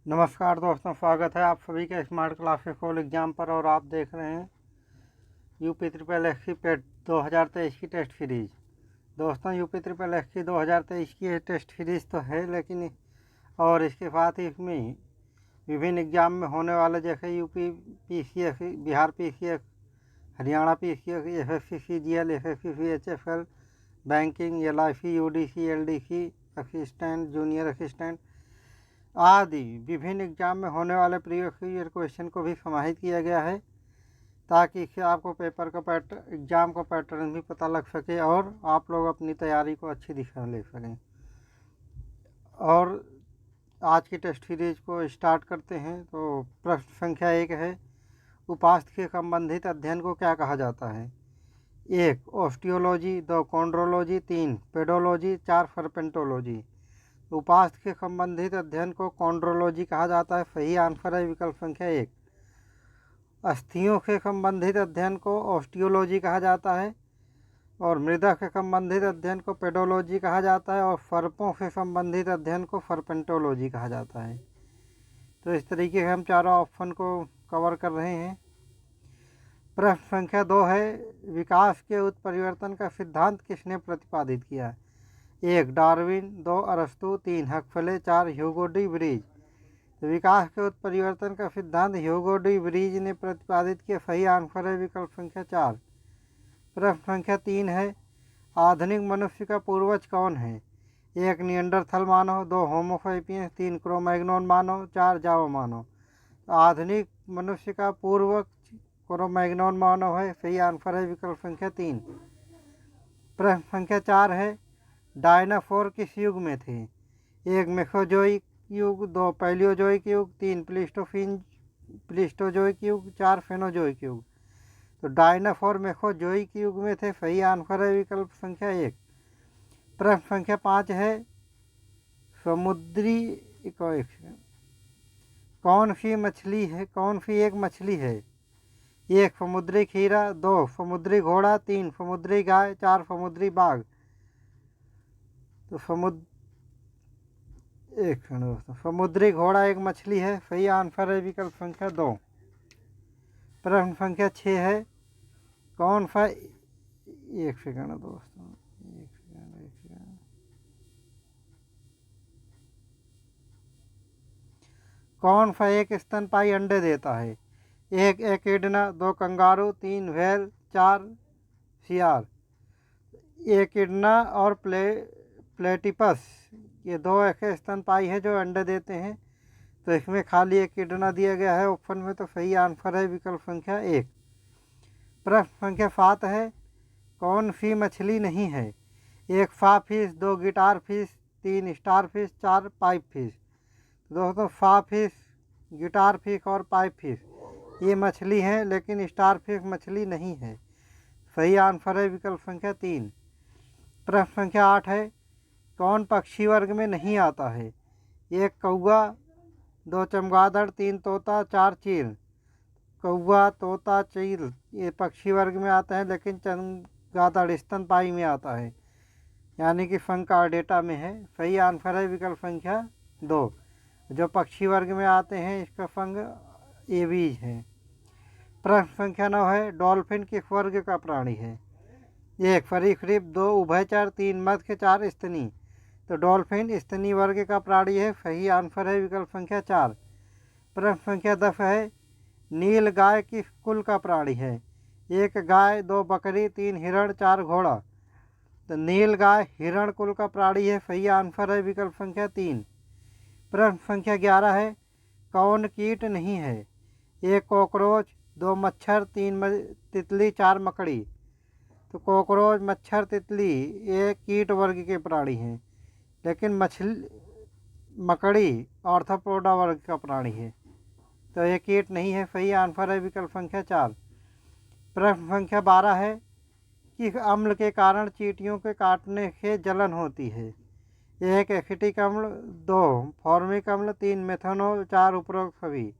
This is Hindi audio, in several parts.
नमस्कार दोस्तों, स्वागत है आप सभी के स्मार्ट क्लास के कोल एग्ज़ाम पर। और आप देख रहे हैं यूपी ट्रिपल एस की पेट 2023 की टेस्ट सीरीज़। दोस्तों, यूपी ट्रिपल एस की 2023 की टेस्ट सीरीज़ तो है, लेकिन और इसके साथ ही इसमें विभिन्न एग्ज़ाम में होने वाले जैसे UP PCS, Bihar PCS, Haryana PCS, SSC CGL, SSC CHSL, banking, LIC, UDC, LDC, assistant, junior assistant आदि विभिन्न एग्जाम में होने वाले प्रीवियस ईयर क्वेश्चन को भी समाहित किया गया है, ताकि इससे आपको पेपर का एग्ज़ाम का पैटर्न भी पता लग सके और आप लोग अपनी तैयारी को अच्छी दिशा में ले सकें। और आज की टेस्ट सीरीज को स्टार्ट करते हैं। तो प्रश्न संख्या 1 है, उपास्थि के संबंधित अध्ययन को क्या कहा जाता है? 1 ऑस्टियोलॉजी, 2 कॉन्ड्रोलॉजी, 3 पेडोलॉजी, 4 सर्पेंटोलॉजी। उपास्थि के संबंधित अध्ययन को कॉन्ड्रोलॉजी कहा जाता है। सही आंसर है विकल्प संख्या 1। अस्थियों के संबंधित अध्ययन को ऑस्टियोलॉजी कहा जाता है और मृदा के संबंधित अध्ययन को पेडोलॉजी कहा जाता है और सर्पों से संबंधित अध्ययन को सर्पेंटोलॉजी कहा जाता है। तो इस तरीके से हम चारों ऑप्शन को कवर कर रहे हैं। प्रश्न संख्या 2 है, विकास के उत्परिवर्तन का सिद्धांत किसने प्रतिपादित किया? 1 डार्विन, 2 अरस्तु, 3 हक्सले, 4 ह्यूगो डी ब्रीज। तो विकास के उत्परिवर्तन का सिद्धांत ह्यूगो डी ब्रीज ने प्रतिपादित किया। सही आंसर है विकल्प संख्या 4। प्रश्न संख्या 3 है, आधुनिक मनुष्य का पूर्वज कौन है? 1 निएंडरथल मानव, 2 होमो सैपियंस, 3 क्रोमैग्नोन मानव, 4 जावा मानव। आधुनिक मनुष्य का पूर्वज क्रोमैग्नोन मानव है। सही आंसर है विकल्प संख्या 3। प्रश्न संख्या 4 है, डायनासोर किस युग में थे? 1 मेसोजोइक युग, 2 पैलियोजोइक युग, 3 प्लिस्टोजोइक युग, 4 फेनोजोइक युग। तो डायनासोर मेसोजोइक युग में थे। सही आंसर है विकल्प संख्या 1। प्रश्न संख्या 5 है, समुद्री कौन सी एक मछली है? 1 समुद्री खीरा, 2 समुद्री घोड़ा, 3 समुद्री गाय, 4 समुद्री बाघ। तो समुद्री घोड़ा एक मछली है। सही आंसर है विकल्प संख्या 2। प्रश्न संख्या 6 है, कौन सा एक सेकंड दोस्तों एक सेकंड कौन सा एक स्तनपायी अंडे देता है? 1 एकिडना, 2 कंगारू, 3 व्हेल, 4 सियार। एकिडना और प्लेटिपस, ये 2 ऐसे स्तनपायी हैं जो अंडे देते हैं। तो इसमें खाली एकिडना दिया गया है ऑप्शन में। तो सही आंसर है विकल्प संख्या 1। प्रश्न संख्या 7 है, कौन सी मछली नहीं है? 1 फा fish, 2 guitar fish, 3 star fish, 4 pipe fish. दोस्तों, फा फिश, गिटार फिश और पाइप फिश ये मछली हैं, लेकिन स्टार फिश मछली नहीं है। सही आंसर है विकल्प संख्या 3। प्रश्न संख्या 8 है, कौन पक्षी वर्ग में नहीं आता है? 1 कौआ, 2 चमगादड़, 3 तोता, 4 चील। कौआ, तोता, चील ये पक्षी वर्ग में आते हैं, लेकिन चमगादड़ स्तनपायी में आता है, यानी कि फंग कार्डेटा में है। सही आंसर है विकल्प संख्या 2। जो पक्षी वर्ग में आते हैं इसका फंग एवीज है। प्रश्न संख्या 9 है, डॉल्फिन किस वर्ग का प्राणी है? 1 सरीसृप, 2 उभयचर, 3 मत्स्य, 4 स्तनी। तो डॉल्फिन स्तनी वर्ग का प्राणी है। सही आंसर है विकल्प संख्या 4। प्रश्न संख्या 10 है, नील गाय किस कुल का प्राणी है? 1 गाय, 2 बकरी, 3 हिरण, 4 घोड़ा। तो नील गाय हिरण कुल का प्राणी है। सही आंसर है विकल्प संख्या 3। प्रश्न संख्या 11 है, कौन कीट नहीं है? 1 कॉकरोच, 2 मच्छर, 3 तितली, 4 मकड़ी। तो कॉकरोच, मच्छर, तितली ये कीट वर्ग के प्राणी हैं, लेकिन मकड़ी आर्थ्रोपोडा वर्ग का प्राणी है, तो ये कीट नहीं है। सही आंसर है विकल्प संख्या 4। प्रश्न संख्या 12 है, किस अम्ल के कारण चींटियों के काटने से जलन होती है? 1 एसिटिक अम्ल, 2 फॉर्मिक अम्ल, 3 मेथनॉल, 4 उपरोक्त सभी।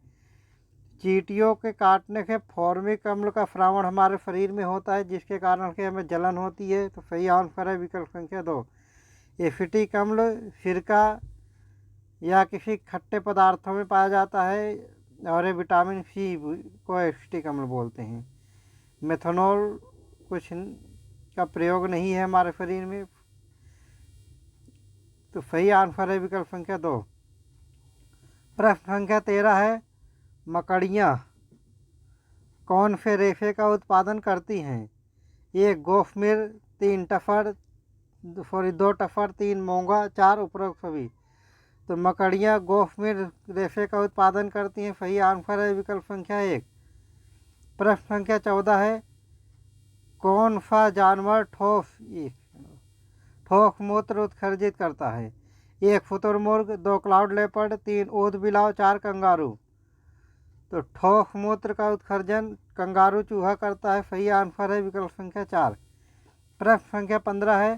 चींटियों के काटने से फॉर्मिक अम्ल का स्रावण हमारे शरीर में होता है, जिसके कारण से हमें जलन होती है। तो सही आंसर है विकल्प संख्या 2 एसिटिक अम्ल, सिरका या किसी खट्टे पदार्थों में पाया जाता है और ये विटामिन सी को एसिटिक अम्ल बोलते हैं। मेथनॉल कुछ का प्रयोग नहीं है हमारे शरीर में। तो सही आंसर है विकल्प संख्या 2। प्रश्न संख्या 13 है, मकड़ियाँ कौन से रेशे का उत्पादन करती हैं? 1 गोफमिर, 3 टफर, 2 टफर, 3 मोंगा, 4 उपरोक्त सभी। तो मकड़ियाँ गोफमिर रेशे का उत्पादन करती हैं। सही आंसर है विकल्प संख्या 1। प्रश्न संख्या 14 है, कौन सा जानवर ठोस मूत्र उत्सर्जित करता है? 1 शुतुरमुर्ग, 2 क्लाउड लेपर्ड, 3 ऊद बिलाव, 4 कंगारू। तो ठोस मूत्र का उत्सर्जन कंगारू चूहा करता है। सही आंसर है विकल्प संख्या 4। प्रश्न संख्या 15 है,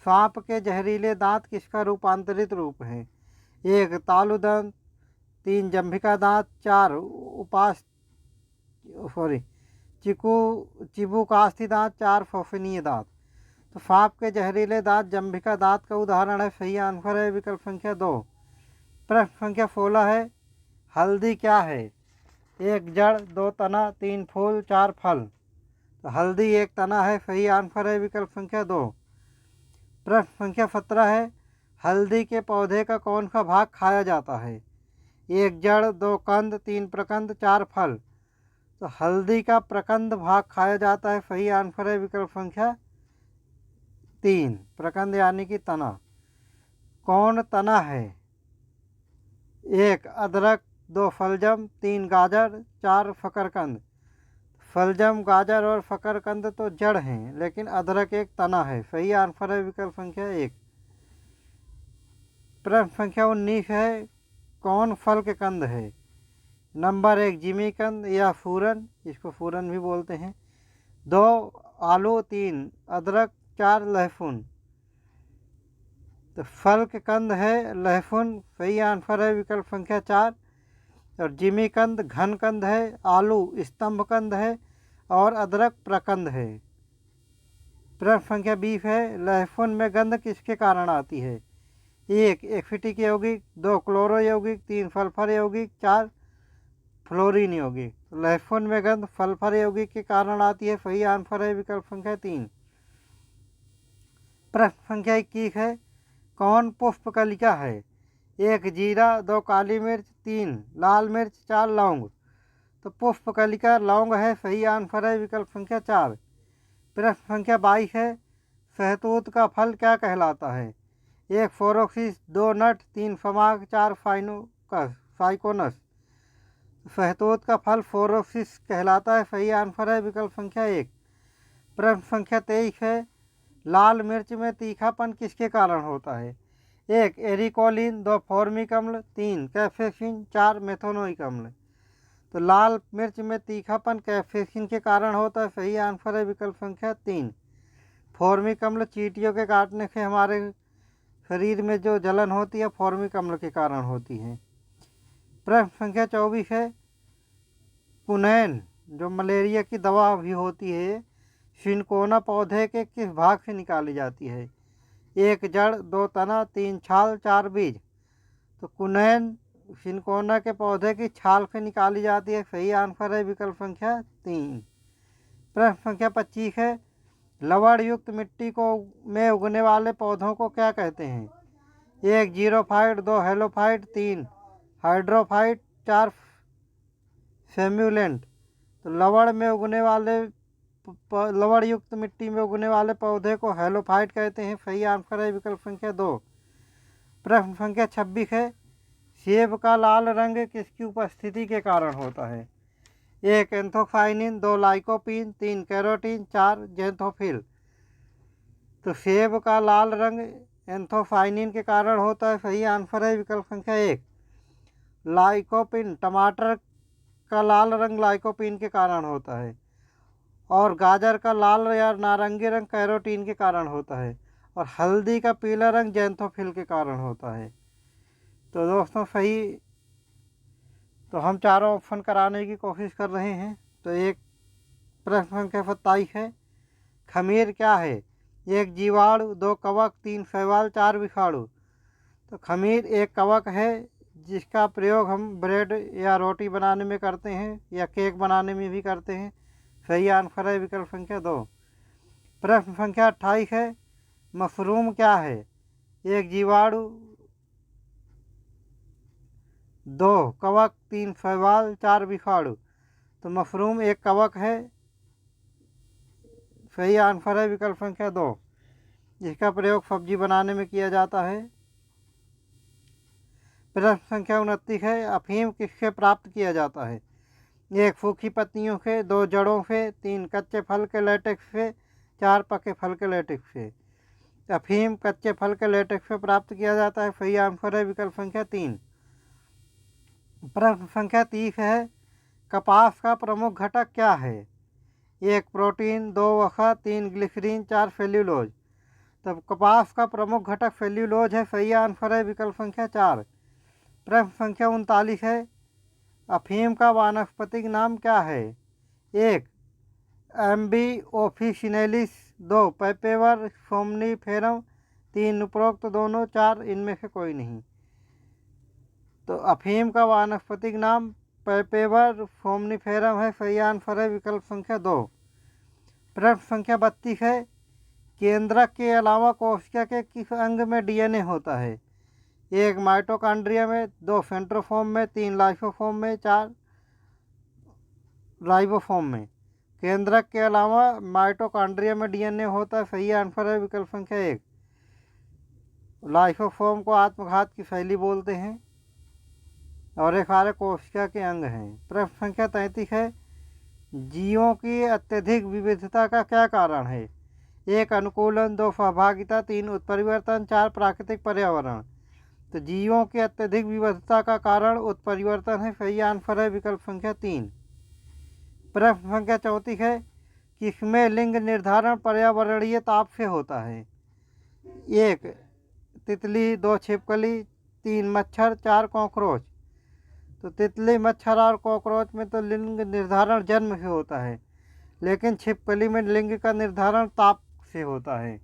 सांप के जहरीले दांत किसका रूपांतरित रूप है? 1 तालुदंत, 3 जंभिका दांत, 4 चिबुकास्थी दांत, 4 फोफनीय दांत। तो सांप के जहरीले दांत जंभिका दांत का उदाहरण है। सही आंसर है विकल्प संख्या 2। प्रश्न संख्या 16 है, हल्दी क्या है? 1 जड़, 2 तना, 3 फूल, 4 फल। तो हल्दी एक तना है। सही आंसर है विकल्प संख्या 2। प्रश्न संख्या 17 है, हल्दी के पौधे का कौन सा भाग खाया जाता है? 1 जड़, 2 कंद, 3 प्रकंद, 4 फल। तो हल्दी का प्रकंद भाग खाया जाता है। सही आंसर है विकल्प संख्या 3, प्रकंद यानी कि तना। कौन तना है? 1 अदरक, 2 फलजम, 3 गाजर, 4 शकरकंद। फलजम, गाजर और शकरकंद तो जड़ हैं, लेकिन अदरक एक तना है। सही आंसर है विकल्प संख्या 1। प्रश्न संख्या 19 है, कौन फल के कंद है? नंबर 1 जिमीकंद या फूरन, इसको फूरन भी बोलते हैं, 2 आलू, 3 अदरक, 4 लहसुन। तो फल के कंद है लहसुन। सही आंसर है विकल्प संख्या 4। और जिमीकंद घन कंद है, आलू स्तंभ कंद है और अदरक प्रकंद है। प्रश्न संख्या 20 है, लहसुन में गंध किसके कारण आती है? 1 एसिटिक यौगिक, 2 क्लोरो यौगिक, 3 सल्फर यौगिक, 4 फ्लोरीन यौगिक। लहसुन में गंध सल्फर यौगिक के कारण आती है। सही आंसर है विकल्प संख्या 3। प्रश्न संख्या 21 है, कौन पुष्पकलिका है? 1 जीरा, 2 काली मिर्च, 3 लाल मिर्च, 4 लौंग। तो पुष्पकलिका लौंग है। सही आंसर है विकल्प संख्या 4। प्रश्न संख्या 22 है, शहतूत का फल क्या कहलाता है? 1 फोरोक्सिस, 2 नट, 3 फमाग, 4 फाइकोनस। शहतूत का फल फोरोक्सिस कहलाता है। सही आंसर है विकल्प संख्या 1। प्रश्न संख्या 23 है, लाल मिर्च में तीखापन किसके कारण होता है? 1 एरिकोलिन, 2 फॉर्मिक अम्ल, 3 कैप्सेसिन, 4 मेथोनोइक अम्ल। तो लाल मिर्च में तीखापन कैप्सेसिन के कारण होता है। सही आंसर है विकल्प संख्या 3। फॉर्मिक अम्ल चींटियों के काटने से हमारे शरीर में जो जलन होती है फॉर्मिक अम्ल के कारण होती है। प्रश्न संख्या 24 है, कुनैन जो मलेरिया की दवा भी होती है, सिनकोना पौधे के किस भाग से निकाली जाती है? 1 जड़, 2 तना, 3 छाल, 4 बीज। तो कुनैन सिनकोना के पौधे की छाल से निकाली जाती है। सही आंसर है विकल्प संख्या 3। प्रश्न संख्या 25 है, लवण युक्त मिट्टी में उगने वाले पौधों को क्या कहते हैं? 1 जीरोफाइट, 2 हेलोफाइट, 3 हाइड्रोफाइट, 4 सेम्युलेंट। तो लवण युक्त मिट्टी में उगने वाले पौधे को हेलोफाइट कहते हैं। सही आंसर है विकल्प संख्या 2। प्रश्न संख्या 26 है, सेब का लाल रंग किसकी उपस्थिति के कारण होता है? 1 एंथोसाइनिन, 2 लाइकोपीन, 3 कैरोटीन, 4 जेंथोफिल। तो सेब का लाल रंग एंथोसाइनिन के कारण होता है। सही आंसर है विकल्प संख्या 1। लाइकोपिन, टमाटर का लाल रंग लाइकोपिन के कारण होता है और गाजर का लाल या नारंगी रंग कैरोटीन के कारण होता है और हल्दी का पीला रंग जेंथोफिल के कारण होता है। तो दोस्तों सही, तो हम चारों ऑप्शन कराने की कोशिश कर रहे हैं। तो एक प्रश्न संख्या 27 है, खमीर क्या है? 1 जीवाणु, 2 कवक, 3 शैवाल, 4 विषाणु। तो खमीर एक कवक है जिसका प्रयोग हम ब्रेड या रोटी बनाने में करते हैं या केक बनाने में भी करते हैं। सही आंसर है विकल्प संख्या 2। प्रश्न संख्या 28 है, मशरूम क्या है? एक जीवाणु, 2 कवक, 3 शैवाल, 4 विषाणु। तो मशरूम एक कवक है। सही आंसर है विकल्प संख्या 2, जिसका प्रयोग सब्जी बनाने में किया जाता है। प्रश्न संख्या 29 है, अफीम किससे प्राप्त किया जाता है? 1 सूखी पत्तियों से, 2 जड़ों से, 3 कच्चे फल के लेटेक्स से, 4 पके फल के लेटेक्स से। अफीम कच्चे फल के लेटेक्स से प्राप्त किया जाता है। सही आंसर है विकल्प संख्या 3। प्रश्न संख्या 30 है, कपास का प्रमुख घटक क्या है? 1 प्रोटीन, 2 वसा, 3 ग्लिसरीन, 4 सेल्यूलोज। तब कपास का प्रमुख घटक सेल्यूलोज है। सही आंसर है विकल्प संख्या 4। प्रश्न संख्या 39 है, अफीम का वानस्पतिक नाम क्या है? 1 एम्बी ऑफिसिनेलिस, 2 पेपेवर सोमनीफेरम, 3 उपरोक्त दोनों, 4 इनमें से कोई नहीं। तो अफीम का वानस्पतिक नाम पेपेवर सोमनीफेरम है। सही आंसर है विकल्प संख्या 2। प्रश्न संख्या 32 है, केंद्रक के अलावा कोशिका के किस अंग में डीएनए होता है? 1 माइटोकॉन्ड्रिया में, 2 सेंट्रोफोम में, 3 लाइसोफोम में, 4 राइबोफोम में। केंद्रक के अलावा माइटोकॉन्ड्रिया में डीएनए होता है। सही आंसर है विकल्प संख्या 1। लाइसोफोम को आत्मघात की शैली बोलते हैं और ये सारे कोशिका के अंग हैं। प्रश्न संख्या 33 है, जीवों की अत्यधिक विविधता का क्या कारण है? 1 अनुकूलन, 2 सहभागिता, 3 उत्परिवर्तन, 4 प्राकृतिक पर्यावरण। तो जीवों की अत्यधिक विविधता का कारण उत्परिवर्तन है। सही आंसर है विकल्प संख्या 3। प्रश्न संख्या 34 है, किसमें लिंग निर्धारण पर्यावरणीय ताप से होता है? 1 तितली, 2 छिपकली, 3 मच्छर, 4 कॉकरोच। तो तितली, मच्छर और कॉकरोच में तो लिंग निर्धारण जन्म से होता है, लेकिन छिपकली में लिंग का निर्धारण ताप से होता है।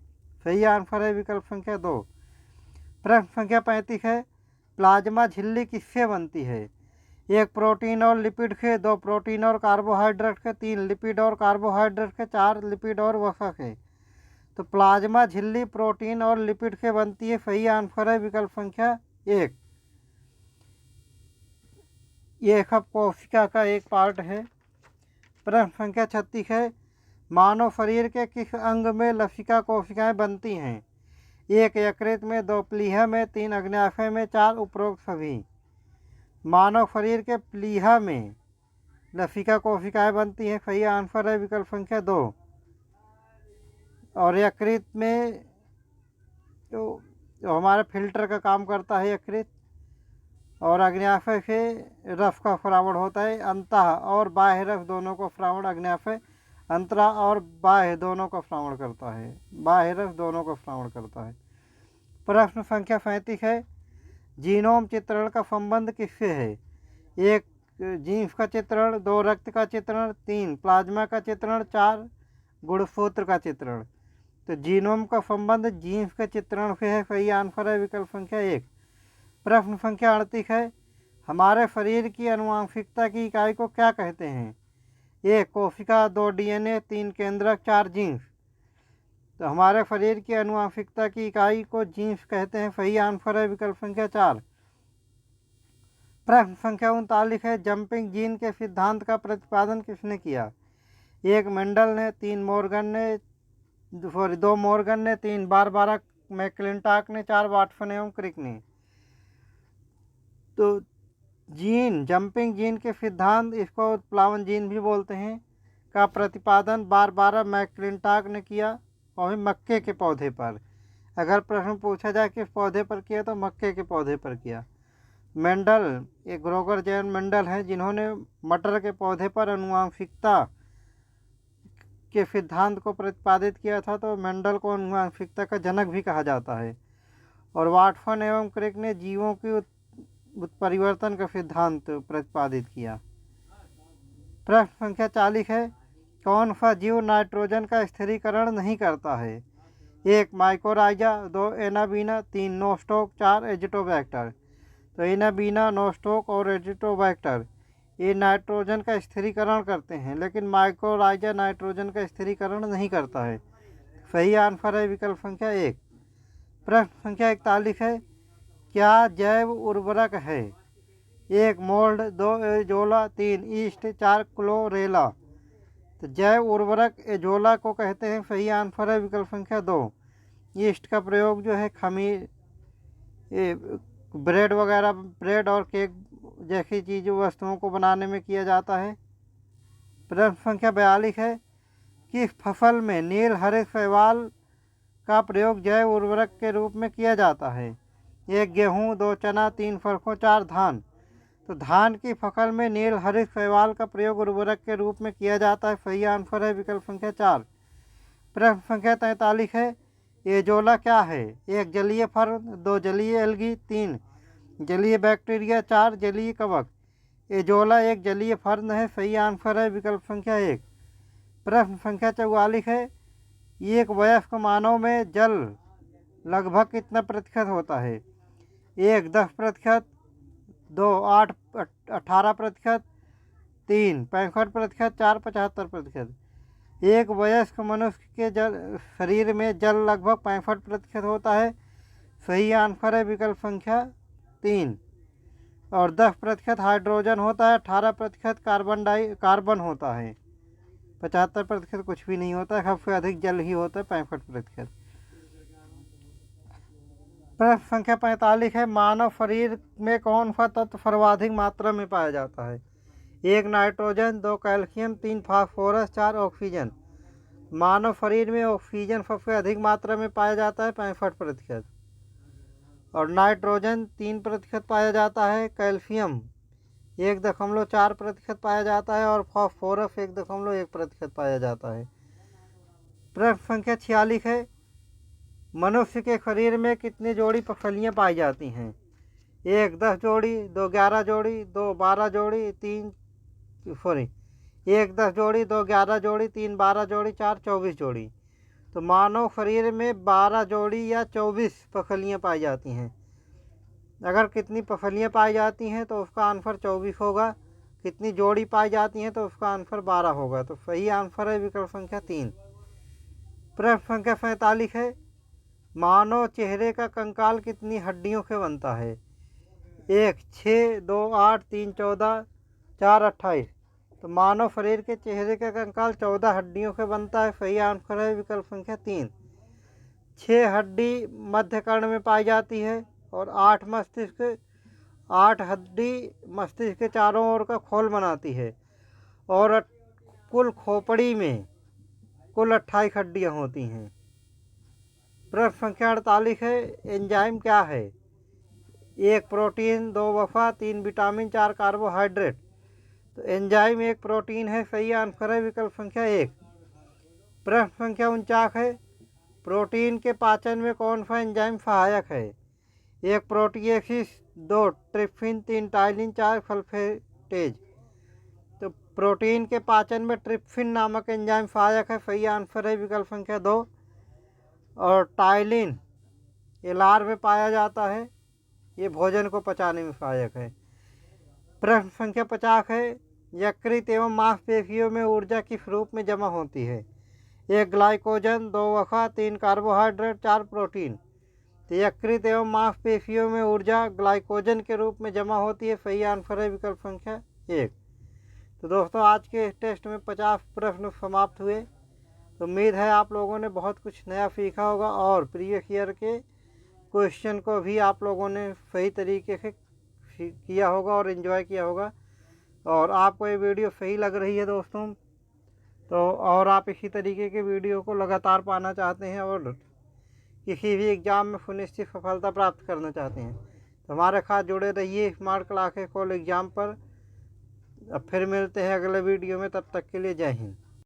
सही आंसर है विकल्प संख्या 2। प्रश्न संख्या 35 है, प्लाज्मा झिल्ली किससे बनती है? 1 प्रोटीन और लिपिड से, 2 प्रोटीन और कार्बोहाइड्रेट से, 3 लिपिड और कार्बोहाइड्रेट से, 4 लिपिड और वसा से। तो प्लाज्मा झिल्ली प्रोटीन और लिपिड से बनती है। सही आंसर है विकल्प संख्या 1। ये सब कोशिका का एक पार्ट है। प्रश्न संख्या 36 है, मानव शरीर के किस अंग में लसिका कोशिकाएं बनती हैं? 1 यकृत में, 2 प्लीहा में, 3 अग्न्याशय में, 4 उपरोक्त सभी। मानव शरीर के प्लीहा में लसिका कोशिकाएं बनती हैं। सही आंसर है विकल्प संख्या 2। और यकृत में जो हमारे फिल्टर का काम करता है यकृत, और अग्न्याशय से रस का श्रावण होता है। अंतः और बाह्य रस दोनों को श्रावण अग्न्याशय, अंतरा और बाह्य दोनों को श्रावण करता है। बाह्य रस दोनों को श्रावण करता है। प्रश्न संख्या 37 है, जीनोम चित्रण का संबंध किससे है? 1 जीन्स का चित्रण, 2 रक्त का चित्रण, 3 प्लाज्मा का चित्रण, 4 गुणसूत्र का चित्रण। तो जीनोम का संबंध जीन्स के चित्रण से है। सही आंसर है विकल्प संख्या 1। प्रश्न संख्या 38 है, हमारे शरीर की आनुवंशिकता की इकाई को क्या कहते हैं? 1 कोशिका, 2 डीएनए, 3 केंद्रक, 4 जीन्स। तो हमारे शरीर की आनुवंशिकता की इकाई को जीन्स कहते हैं। सही आंसर है विकल्प संख्या 4। प्रश्न संख्या 39 है, जंपिंग जीन के सिद्धांत का प्रतिपादन किसने किया? 1 मेंडल ने, 2 मॉर्गन ने, 3 बारबारा मैक्लिंटॉक ने, 4 वाटसन एवं क्रिक ने। तो जीन, जंपिंग जीन के सिद्धांत, इसको प्लावन जीन भी बोलते हैं, का प्रतिपादन बारबारा मैक्लिंटॉक ने किया, और मक्के के पौधे पर। अगर प्रश्न पूछा जाए किस पौधे पर किया, तो मक्के के पौधे पर किया। मेंडल, एक ग्रोगर जैन मेंडल है, जिन्होंने मटर के पौधे पर आनुवंशिकता के सिद्धांत को प्रतिपादित किया था, तो मेंडल को आनुवंशिकता का जनक भी कहा जाता है। और वाटसन एवं क्रिक ने जीवों की उत्परिवर्तन का सिद्धांत प्रतिपादित किया। प्रश्न संख्या 40 है, कौन सा जीव नाइट्रोजन का स्थिरीकरण नहीं करता है? 1 माइकोराइजा, 2 एनाबीना, 3 नोस्टोक, 4 एजिटोबैक्टर। तो एनाबीना, नोस्टोक और एजिटोबैक्टर ये नाइट्रोजन का स्थिरीकरण करते हैं, लेकिन माइकोराइजा नाइट्रोजन का स्थिरीकरण नहीं करता है। सही आंसर है विकल्प संख्या 1। प्रश्न संख्या 41 है, क्या जैव उर्वरक है? 1 मोल्ड, 2 एजोला, 3 ईस्ट, 4 क्लोरेला। तो जैव उर्वरक एजोला को कहते हैं। सही आंसर है विकल्प संख्या 2। ईस्ट का प्रयोग जो है खमीर, ब्रेड वगैरह, ब्रेड और केक जैसी चीज़ों वस्तुओं को बनाने में किया जाता है। प्रश्न संख्या 42 है, किस फसल में नील हरे शैवाल का प्रयोग जैव उर्वरक के रूप में किया जाता है? 1 गेहूँ, 2 चना, 3 सरसों, 4 धान। तो धान की फसल में नील हरित शैवाल का प्रयोग उर्वरक के रूप में किया जाता है। सही आंसर है विकल्प संख्या 4। प्रश्न संख्या 43 है, एजोला क्या है? 1 जलीय फर्न, 2 जलीय एल्गी, 3 जलीय बैक्टीरिया, 4 जलीय कवक। एजोला एक जलीय फर्न है। सही आंसर है विकल्प संख्या 1। प्रश्न संख्या 44 है, एक वयस्क मानव में जल लगभग कितना प्रतिशत होता है? 1 10%, 2 8 18%, 3 65%, 4 75%। एक वयस्क मनुष्य के शरीर में जल लगभग 65% होता है। सही आंसर है विकल्प संख्या 3। और 10% हाइड्रोजन होता है, 18% कार्बन होता है, 75% कुछ भी नहीं होता है। सबसे अधिक जल ही होता है, 65%। प्रश्न संख्या 45 है, मानव शरीर में कौन सा तत्व सर्वाधिक मात्रा में पाया जाता है? 1 नाइट्रोजन, 2 कैल्शियम, 3 फास्फोरस, 4 ऑक्सीजन। मानव शरीर में ऑक्सीजन सबसे अधिक मात्रा में पाया जाता है, 65%। और नाइट्रोजन 3% पाया जाता है, कैल्शियम 1.4% पाया जाता है और फास्फोरस 1.1% पाया जाता है। प्रश्न संख्या 46 है, मनुष्य के शरीर में कितनी जोड़ी पसलियाँ पाई जाती हैं? 1 10 जोड़ी, 2 11 जोड़ी, 2 12 जोड़ी, 1 10 जोड़ी, 2 11 जोड़ी, 3 12 जोड़ी, 4 24 जोड़ी। तो मानव शरीर में 12 जोड़ी या 24 पसलियाँ पाई जाती हैं। अगर कितनी पसलियाँ पाई जाती हैं तो उसका आंसर 24 होगा, कितनी जोड़ी पाई जाती हैं तो उसका आंसर 12 होगा। तो सही आंसर है विकल्प संख्या 3। प्रश्न संख्या 47 है, मानव चेहरे का कंकाल कितनी हड्डियों से बनता है? 1 6, 2 8, 3 14, 4 28। तो मानव शरीर के चेहरे का कंकाल 14 हड्डियों से बनता है। सही आंसर है विकल्प संख्या 3। 6 हड्डी मध्य कर्ण में पाई जाती है और 8 हड्डी मस्तिष्क के चारों ओर का खोल बनाती है। और कुल खोपड़ी में कुल 28 हड्डियाँ होती हैं। प्रश्न संख्या 48 है, एंजाइम क्या है? 1 प्रोटीन, 2 वसा, 3 विटामिन, 4 कार्बोहाइड्रेट। तो एंजाइम एक प्रोटीन है। सही आंसर है विकल्प संख्या 1। प्रश्न संख्या 49 है, प्रोटीन के पाचन में कौन सा एंजाइम सहायक है? 1 प्रोटीएसिस, 2 ट्रिप्सिन, 3 टाइलिन, 4 सल्फेटेज। तो प्रोटीन के पाचन में ट्रिप्सिन नामक एंजाइम सहायक है। सही आंसर है विकल्प संख्या 2। और टाइलिन ये लार में पाया जाता है, ये भोजन को पचाने में सहायक है। प्रश्न संख्या 50 है, यकृत एवं मांसपेशियों में ऊर्जा किस रूप में जमा होती है? 1 ग्लाइकोजन, 2 वसा, 3 कार्बोहाइड्रेट, 4 प्रोटीन। तो यकृत एवं मांसपेशियों में ऊर्जा ग्लाइकोजन के रूप में जमा होती है। सही आंसर है विकल्प संख्या 1। तो दोस्तों, आज के टेस्ट में 50 प्रश्न समाप्त हुए। तो उम्मीद है आप लोगों ने बहुत कुछ नया सीखा होगा और प्रीवियस ईयर के क्वेश्चन को भी आप लोगों ने सही तरीके से किया होगा और एंजॉय किया होगा। और आपको ये वीडियो सही लग रही है दोस्तों, तो और आप इसी तरीके के वीडियो को लगातार पाना चाहते हैं और किसी भी एग्ज़ाम में सुनिश्चित सफलता प्राप्त करना चाहते हैं, तो हमारे साथ जुड़े रहिए स्मार्ट क्लासेस कॉल एग्ज़ाम पर। अब फिर मिलते हैं अगले वीडियो में, तब तक के लिए जय हिंद।